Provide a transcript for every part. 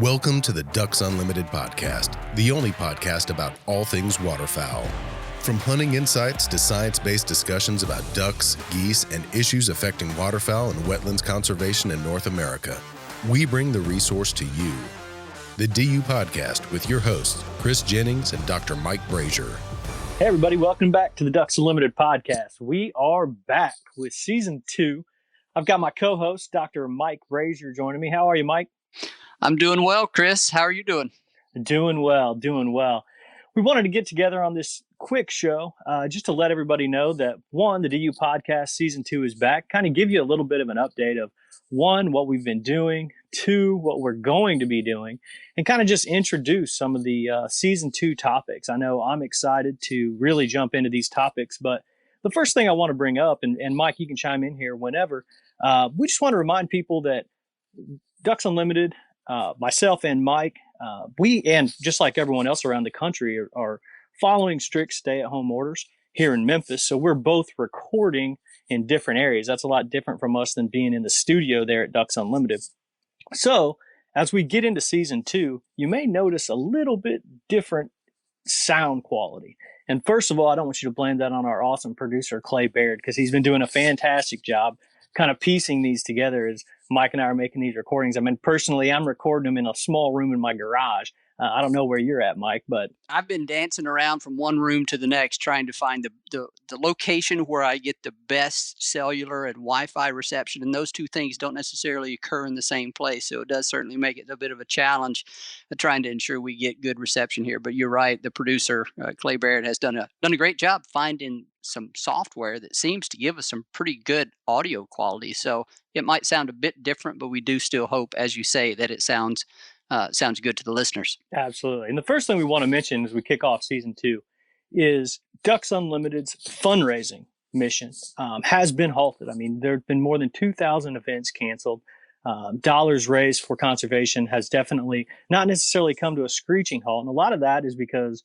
Welcome to the Ducks Unlimited podcast, the only podcast about all things waterfowl. From hunting insights to science-based discussions about ducks, geese, and issues affecting waterfowl and wetlands conservation in North America, we bring the resource to you. The DU Podcast with your hosts, Chris Jennings and Dr. Mike Brazier. Hey everybody, welcome back to the Ducks Unlimited podcast. We are back with season 2. I've got my co-host, Dr. Mike Brazier, joining me. How are you, Mike? I'm doing well, Chris. How are you doing? Doing well. We wanted to get together on this quick show just to let everybody know that, one, the DU Podcast Season 2 is back, kind of give you a little bit of an update of, one, what we've been doing, two, what we're going to be doing, and kind of just introduce some of the Season 2 topics. I know I'm excited to really jump into these topics, but the first thing I want to bring up, and Mike, you can chime in here whenever, we just want to remind people that Ducks Unlimited, myself and Mike, we, and just like everyone else around the country, are following strict stay-at-home orders here in Memphis. So we're both recording in different areas. That's a lot different from us than being in the studio there at Ducks Unlimited. So as we get into season 2, you may notice a little bit different sound quality. And first of all, I don't want you to blame that on our awesome producer, Clay Baird, because he's been doing a fantastic job kind of piecing these together as Mike and I are making these recordings. I mean, personally, I'm recording them in a small room in my garage. I don't know where you're at, Mike, but I've been dancing around from one room to the next trying to find the location where I get the best cellular and Wi-Fi reception, and those two things don't necessarily occur in the same place. So it does certainly make it a bit of a challenge trying to ensure we get good reception here. But you're right, the producer, Clay Barrett, has done a great job finding some software that seems to give us some pretty good audio quality. So it might sound a bit different, but we do still hope, as you say, that it sounds good to the listeners. Absolutely. And the first thing we want to mention as we kick off season 2 is Ducks Unlimited's fundraising mission has been halted. I mean, there have been more than 2,000 events canceled. Dollars raised for conservation has definitely not necessarily come to a screeching halt. And a lot of that is because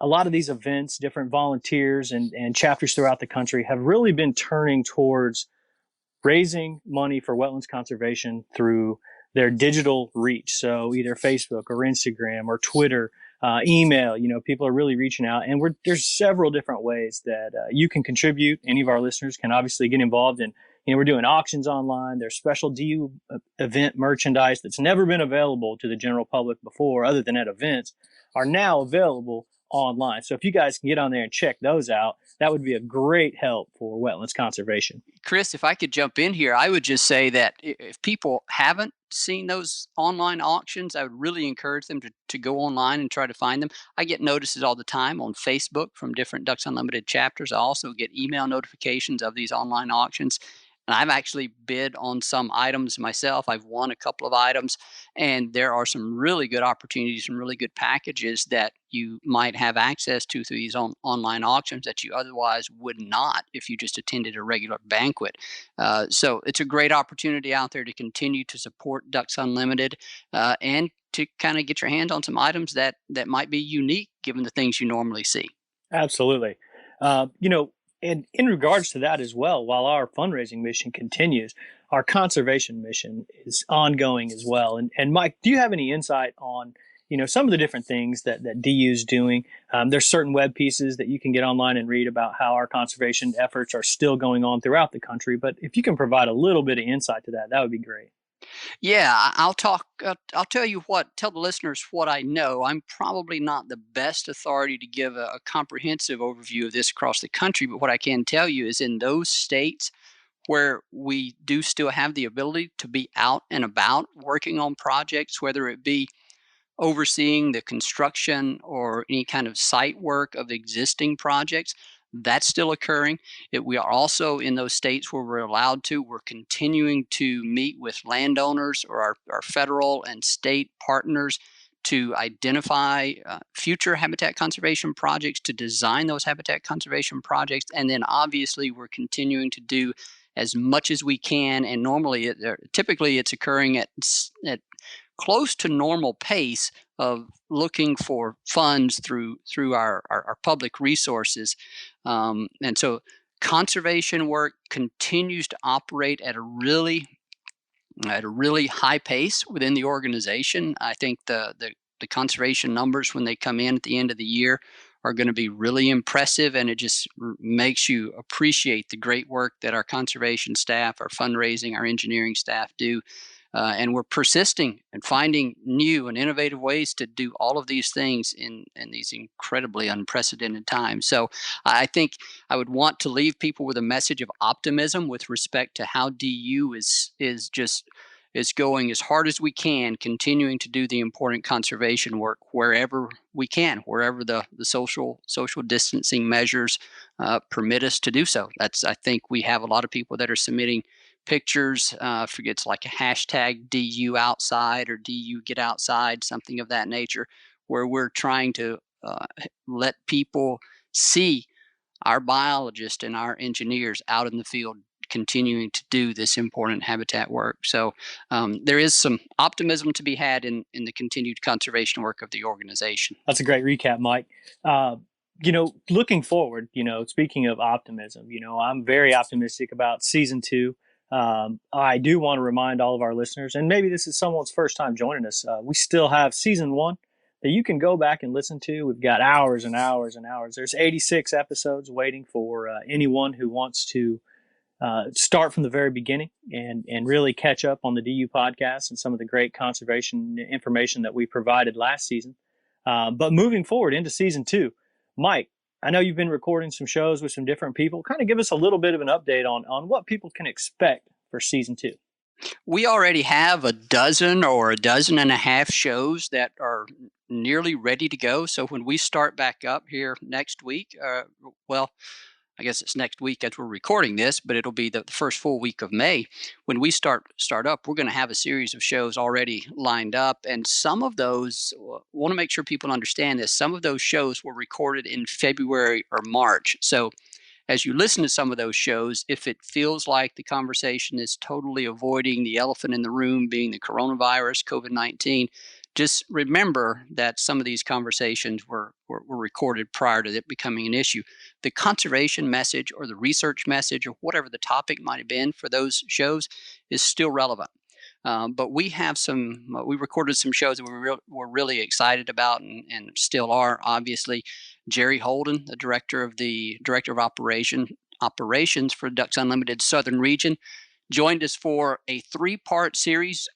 a lot of these events, different volunteers and chapters throughout the country have really been turning towards raising money for wetlands conservation through their digital reach. So either Facebook or Instagram or Twitter, email, people are really reaching out. And there's several different ways that you can contribute. Any of our listeners can obviously get involved in, we're doing auctions online. There's special DU event merchandise that's never been available to the general public before, other than at events, are now available online. So if you guys can get on there and check those out, that would be a great help for wetlands conservation. Chris, if I could jump in here, I would just say that if people haven't seen those online auctions, I would really encourage them to go online and try to find them. I get notices all the time on Facebook from different Ducks Unlimited chapters. I also get email notifications of these online auctions. And I've actually bid on some items myself. I've won a couple of items, and there are some really good opportunities and really good packages that you might have access to through these online auctions that you otherwise would not if you just attended a regular banquet. So it's a great opportunity out there to continue to support Ducks Unlimited and to kind of get your hands on some items that might be unique given the things you normally see. Absolutely. And in regards to that as well, while our fundraising mission continues, our conservation mission is ongoing as well. And Mike, do you have any insight on, some of the different things that DU is doing? There's certain web pieces that you can get online and read about how our conservation efforts are still going on throughout the country. But if you can provide a little bit of insight to that would be great. Yeah, I'll tell the listeners what I know. I'm probably not the best authority to give a comprehensive overview of this across the country, but what I can tell you is in those states where we do still have the ability to be out and about working on projects, whether it be overseeing the construction or any kind of site work of existing projects, that's still occurring. We are also in those states where we're continuing to meet with landowners or our federal and state partners to identify future habitat conservation projects, to design those habitat conservation projects. And then obviously we're continuing to do as much as we can. And typically it's occurring at close to normal pace of looking for funds through our public resources. And so conservation work continues to operate at a really at a really high pace within the organization. I think the conservation numbers when they come in at the end of the year are going to be really impressive, and it just makes you appreciate the great work that our conservation staff, our fundraising, our engineering staff do. And we're persisting and finding new and innovative ways to do all of these things in these incredibly unprecedented times. So I think I would want to leave people with a message of optimism with respect to how DU is going as hard as we can, continuing to do the important conservation work wherever we can, wherever the social distancing measures permit us to do so. I think we have a lot of people that are submitting pictures. Forgets like a hashtag DU outside or DU get outside, something of that nature, where we're trying to let people see our biologists and our engineers out in the field continuing to do this important habitat work. So there is some optimism to be had in the continued conservation work of the organization. That's a great recap, Mike. Looking forward, speaking of optimism, I'm very optimistic about season 2. I do want to remind all of our listeners, and maybe this is someone's first time joining us, we still have season 1 that you can go back and listen to. We've got hours and hours and hours. There's 86 episodes waiting for anyone who wants to start from the very beginning and really catch up on the DU podcast and some of the great conservation information that we provided last season. But moving forward into season 2, Mike, I know you've been recording some shows with some different people. Kind of give us a little bit of an update on what people can expect for season 2. We already have a dozen or a dozen and a half shows that are nearly ready to go. So when we start back up here next week, I guess it's next week as we're recording this, but it'll be the first full week of May. When we start up, we're going to have a series of shows already lined up. And some of those, want to make sure people understand this, some of those shows were recorded in February or March. So as you listen to some of those shows, if it feels like the conversation is totally avoiding the elephant in the room being the coronavirus, COVID-19, just remember that some of these conversations were recorded prior to it becoming an issue. The conservation message or the research message or whatever the topic might have been for those shows is still relevant. But we have we recorded some shows that we're really excited about and still are, obviously. Jerry Holden, the director of operations for Ducks Unlimited Southern Region, joined us for a 3-part series.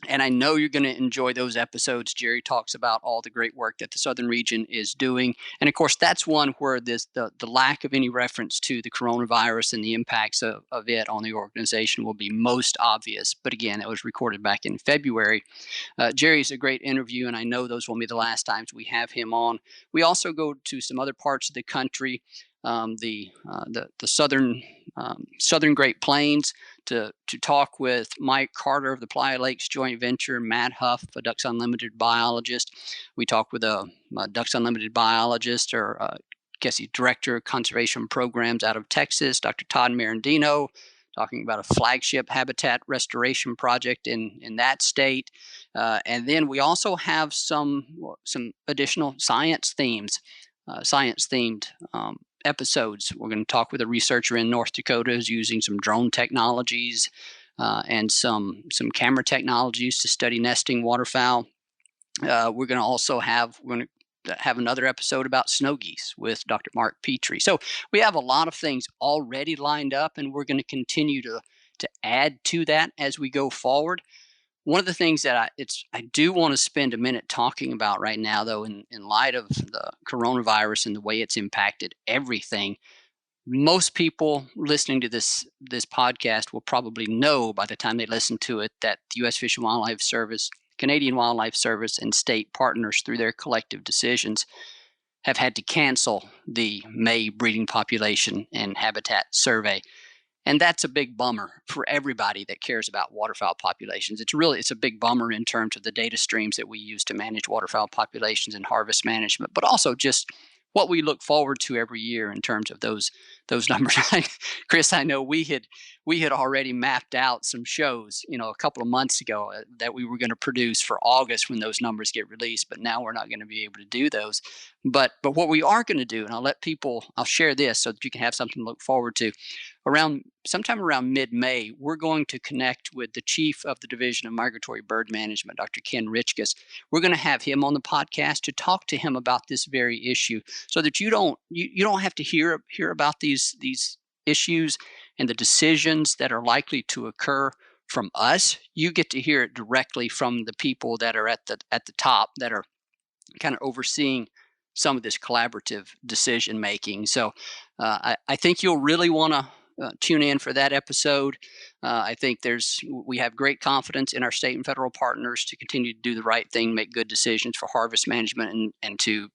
And I know you're going to enjoy those episodes. Jerry talks about all the great work that the Southern region is doing. And of course, that's one where the lack of any reference to the coronavirus and the impacts of it on the organization will be most obvious. But again, it was recorded back in February. Jerry's a great interview, and I know those will be the last times we have him on. We also go to some other parts of the country, the southern Great Plains, to talk with Mike Carter of the Playa Lakes Joint Venture, Matt Huff, a Ducks Unlimited biologist. We talked with a Ducks Unlimited biologist, or I guess he's Director of Conservation Programs out of Texas, Dr. Todd Marandino, talking about a flagship habitat restoration project in that state. And then we also have some additional science-themed episodes. We're going to talk with a researcher in North Dakota who's using some drone technologies and some camera technologies to study nesting waterfowl. We're going to have another episode about snow geese with Dr. Mark Petrie. So we have a lot of things already lined up, and we're going to continue to add to that as we go forward. One of the things that I do want to spend a minute talking about right now, though, in light of the coronavirus and the way it's impacted everything, most people listening to this podcast will probably know by the time they listen to it that the U.S. Fish and Wildlife Service, Canadian Wildlife Service, and state partners through their collective decisions have had to cancel the May breeding population and habitat survey. And that's a big bummer for everybody that cares about waterfowl populations. It's a big bummer in terms of the data streams that we use to manage waterfowl populations and harvest management, but also just what we look forward to every year in terms of those numbers. Chris, I know we had already mapped out some shows, a couple of months ago that we were going to produce for August when those numbers get released, but now we're not going to be able to do those. But what we are going to do, and I'll share this so that you can have something to look forward to. sometime around mid-May, we're going to connect with the chief of the Division of Migratory Bird Management, Dr. Ken Richkus. We're going to have him on the podcast to talk to him about this very issue, so that you don't have to hear about these issues and the decisions that are likely to occur from us. You get to hear it directly from the people that are at the top, that are kind of overseeing some of this collaborative decision making. So I think you'll really want to tune in for that episode. I think we have great confidence in our state and federal partners to continue to do the right thing, make good decisions for harvest management, and to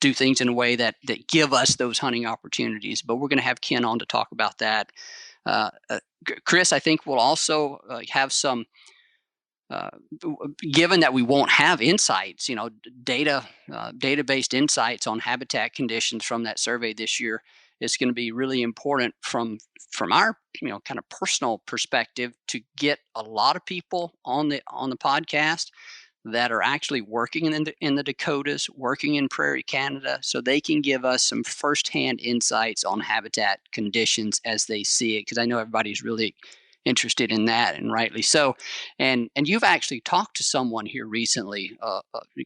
do things in a way that give us those hunting opportunities. But we're going to have Ken on to talk about that. Chris, I think we'll also have some. Given that we won't have insights, data-based insights on habitat conditions from that survey this year, it's going to be really important from our kind of personal perspective to get a lot of people on the podcast that are actually working in the Dakotas, working in Prairie Canada, so they can give us some firsthand insights on habitat conditions as they see it, because I know everybody's really interested in that, and rightly so. And you've actually talked to someone here recently,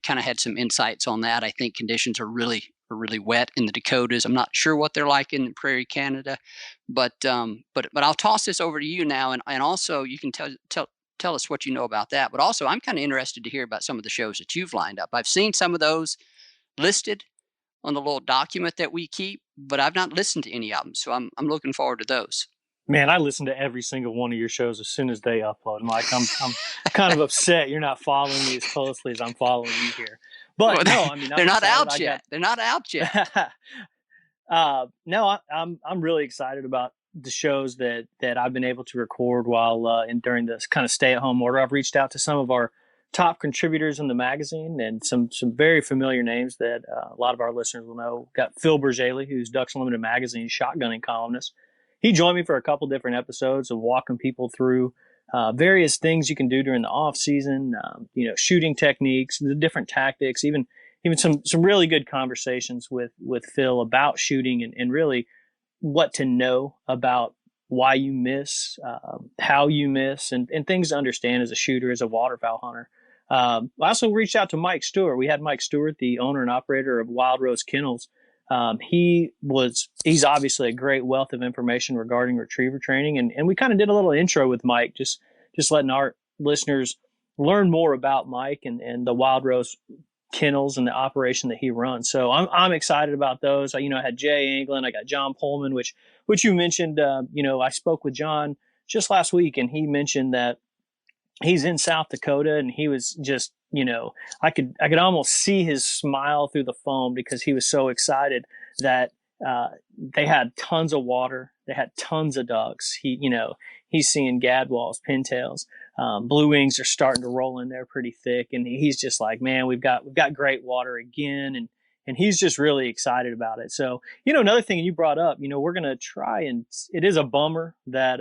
kind of had some insights on that. I think conditions are really wet in the Dakotas. I'm not sure what they're like in Prairie Canada, but I'll toss this over to you now, and also you can tell us what you know about that. But also, I'm kind of interested to hear about some of the shows that you've lined up. I've seen some of those listed on the little document that we keep, but I've not listened to any of them, so I'm looking forward to those. Man, I listen to every single one of your shows as soon as they upload. And I'm kind of upset you're not following me as closely as I'm following you here. But no, I mean, they're not out yet. They're not out yet. No, I'm really excited about the shows that I've been able to record while during this kind of stay-at-home order. I've reached out to some of our top contributors in the magazine, and some very familiar names that a lot of our listeners will know. Got Phil Bergeli, who's Ducks Unlimited magazine shotgunning columnist. He joined me for a couple different episodes of walking people through various things you can do during the off season, shooting techniques, the different tactics, even some really good conversations with Phil about shooting and really what to know about why you miss, how you miss, and things to understand as a shooter, as a waterfowl hunter. I also reached out to Mike Stewart. We had Mike Stewart, the owner and operator of Wild Rose Kennels. He's obviously a great wealth of information regarding retriever training. And we kind of did a little intro with Mike, just letting our listeners learn more about Mike and the Wild Rose Kennels and the operation that he runs. So I'm excited about those. I had Jay Anglin, I got John Pullman, which you mentioned. I spoke with John just last week, and he mentioned that he's in South Dakota, and he was just, I could almost see his smile through the phone because he was so excited that they had tons of water, they had tons of ducks. He's seeing gadwalls, pintails, blue wings are starting to roll in there pretty thick, and he's just like, man, we've got great water again, and he's just really excited about it. So, another thing you brought up, we're going to try, and it is a bummer that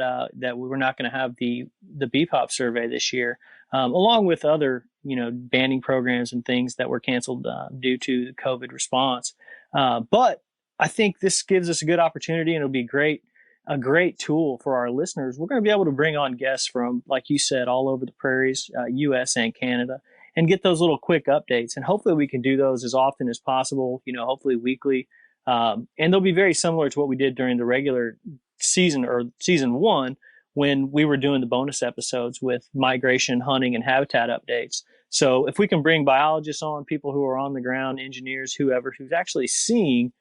we're not going to have the BPOP survey this year, along with other, banding programs and things that were canceled due to the COVID response. But I think this gives us a good opportunity, and it'll be a great tool for our listeners. We're going to be able to bring on guests from, like you said, all over the prairies, U.S. and Canada, and get those little quick updates. And hopefully we can do those as often as possible, hopefully weekly. And they'll be very similar to what we did during the regular season, or season one, when we were doing the bonus episodes with migration, hunting, and habitat updates. So if we can bring biologists on, people who are on the ground, engineers, whoever, who's actually seeing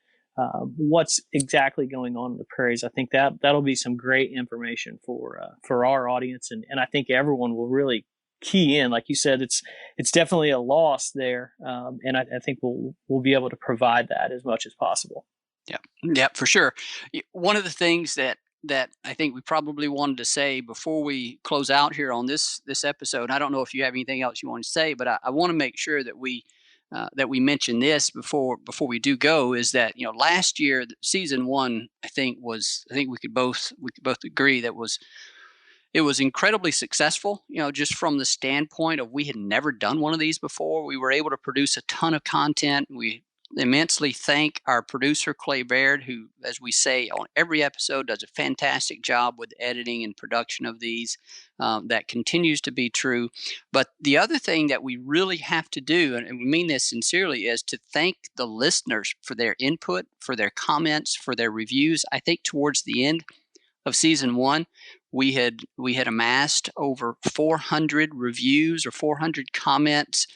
what's exactly going on in the prairies, I think that'll be some great information for our audience. And I think everyone will really key in. Like you said, it's definitely a loss there. And I think we'll be able to provide that as much as possible. Yeah, for sure. One of the things that I think we probably wanted to say before we close out here on this episode, I don't know if you have anything else you want to say, but I want to make sure that we mention this before we do go, is that last year, season one, I think we could both agree that it was incredibly successful, just from the standpoint of we had never done one of these before. We were able to produce a ton of content. We immensely thank our producer, Clay Baird, who, as we say on every episode, does a fantastic job with editing and production of these. That continues to be true. But the other thing that we really have to do, and we mean this sincerely, is to thank the listeners for their input, for their comments, for their reviews. I think towards the end of season 1, we had amassed over 400 reviews or 400 comments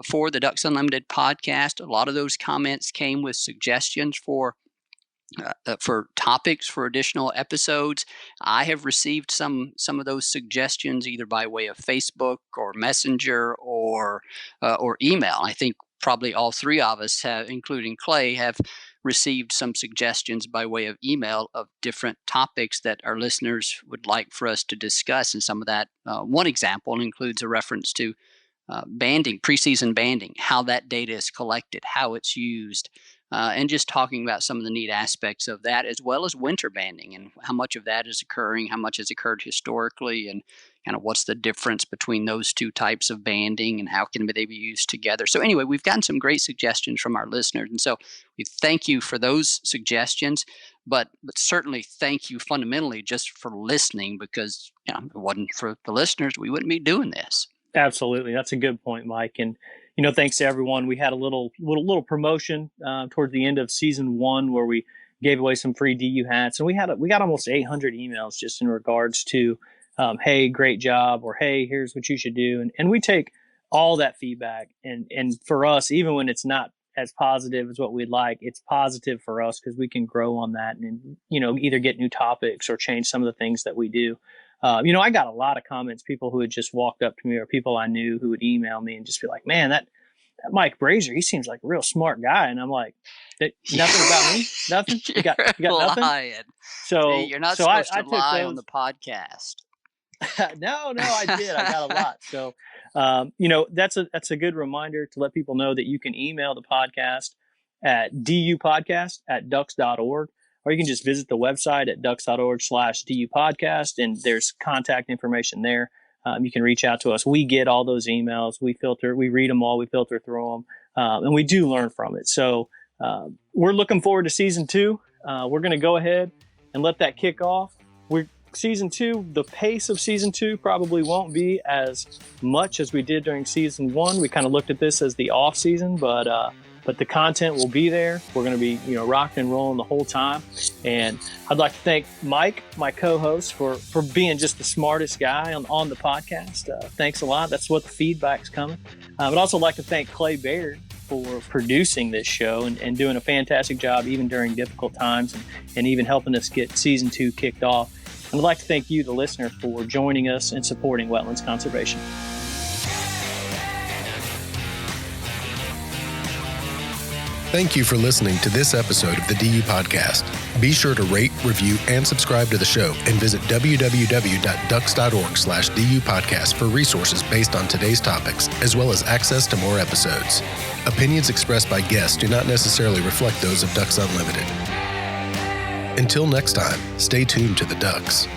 for the Ducks Unlimited podcast. A lot of those comments came with suggestions for topics for additional episodes. I have received some of those suggestions either by way of Facebook or Messenger or email. I think probably all three of us have, including Clay, have received some suggestions by way of email of different topics that our listeners would like for us to discuss. And some of that, one example includes a reference to banding, preseason banding, how that data is collected, how it's used, and just talking about some of the neat aspects of that, as well as winter banding and how much of that is occurring, how much has occurred historically, and kind of what's the difference between those two types of banding and how can they be used together. So anyway, we've gotten some great suggestions from our listeners. And so we thank you for those suggestions, but certainly thank you fundamentally just for listening, because if it wasn't for the listeners, we wouldn't be doing this. Absolutely. That's a good point, Mike. And, thanks to everyone. We had a little promotion towards the end of season 1 where we gave away some free DU hats. And we got almost 800 emails just in regards to, hey, great job, or hey, here's what you should do. And we take all that feedback. And for us, even when it's not as positive as what we'd like, it's positive for us because we can grow on that and, either get new topics or change some of the things that we do. I got a lot of comments, people who had just walked up to me or people I knew who would email me and just be like, man, that Mike Brazier, he seems like a real smart guy. And I'm like, nothing about me? Nothing? You got nothing? Lying. So you're not supposed to lie on the podcast. No, I did. I got a lot. So, that's a good reminder to let people know that you can email the podcast at dupodcast@ducks.org. Or you can just visit the website at ducks.org/DU podcast, and there's contact information there. You can reach out to us. We get all those emails. We read them all. We filter through them, and we do learn from it. So we're looking forward to season 2. We're going to go ahead and let that kick off. Season 2, the pace of season 2 probably won't be as much as we did during season 1. We kind of looked at this as the off season, but the content will be there. We're going to be, rocking and rolling the whole time. And I'd like to thank Mike, my co-host, for being just the smartest guy on the podcast. Thanks a lot. That's what the feedback's coming. I'd also like to thank Clay Baird for producing this show and doing a fantastic job even during difficult times and even helping us get season 2 kicked off. And I'd like to thank you, the listener, for joining us and supporting wetlands conservation. Thank you for listening to this episode of the DU Podcast. Be sure to rate, review, and subscribe to the show, and visit www.ducks.org/DU Podcast for resources based on today's topics, as well as access to more episodes. Opinions expressed by guests do not necessarily reflect those of Ducks Unlimited. Until next time, stay tuned to the Ducks.